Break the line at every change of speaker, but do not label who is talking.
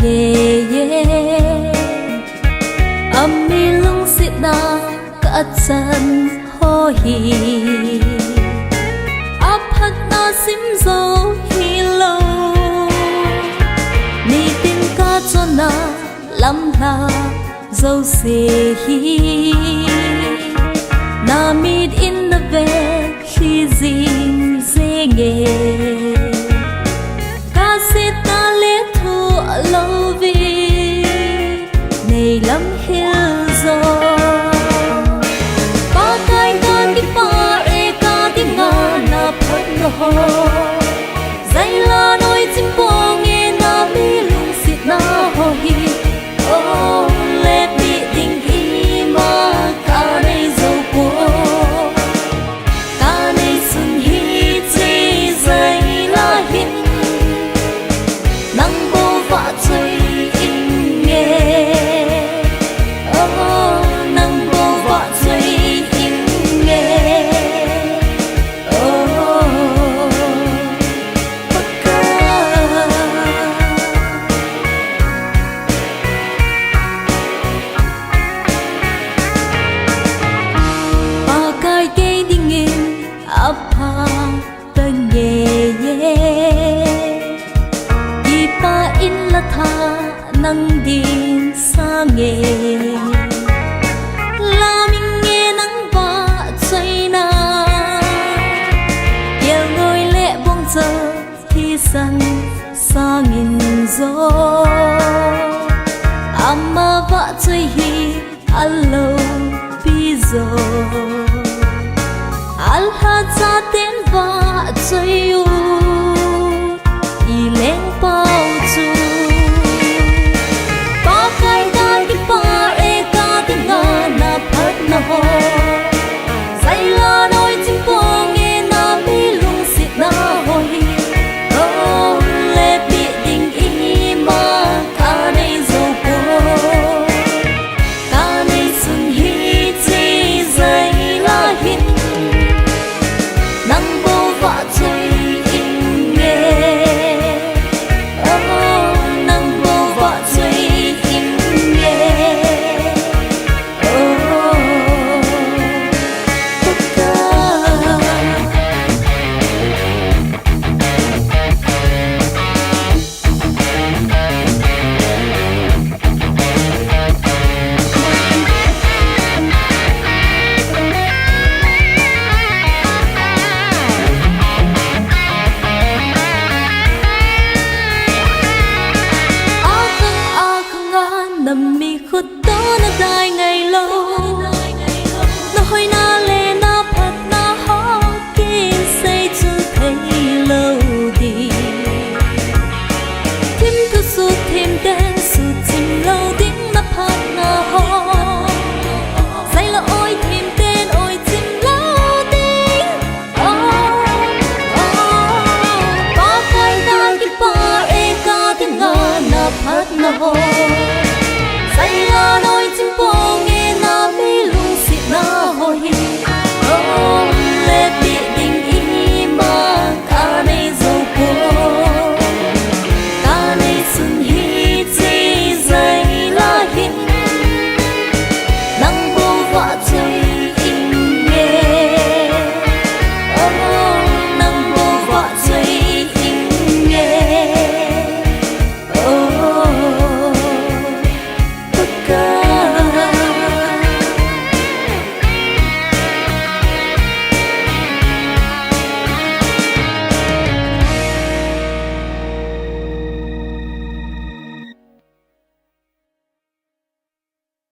ye ami lung sit na ka chan ho hi aphat na sim zo hi lo ni tin ka chona lam la zo se hi na mid in the bed khi zing zenge ka sit na le thu lo vi nei lam hill zo pa kai ka ti pa e ka ti nga na phat no ho zai la noi chim po nge na mi lung sit na ho hi oh let me think hi ma ka nei zo po ka nei sun hi chi zai la hin nang bo va chui in nge oh nang bo va chui in nge oh paka pakai ke dingin apa tenge ye ipa in la tha nang din sang nge la ming nge nang ba chai na yel ngoi le bong cho thi san sang in zo amma va chai hi allo pi zo al ha cha ten va chai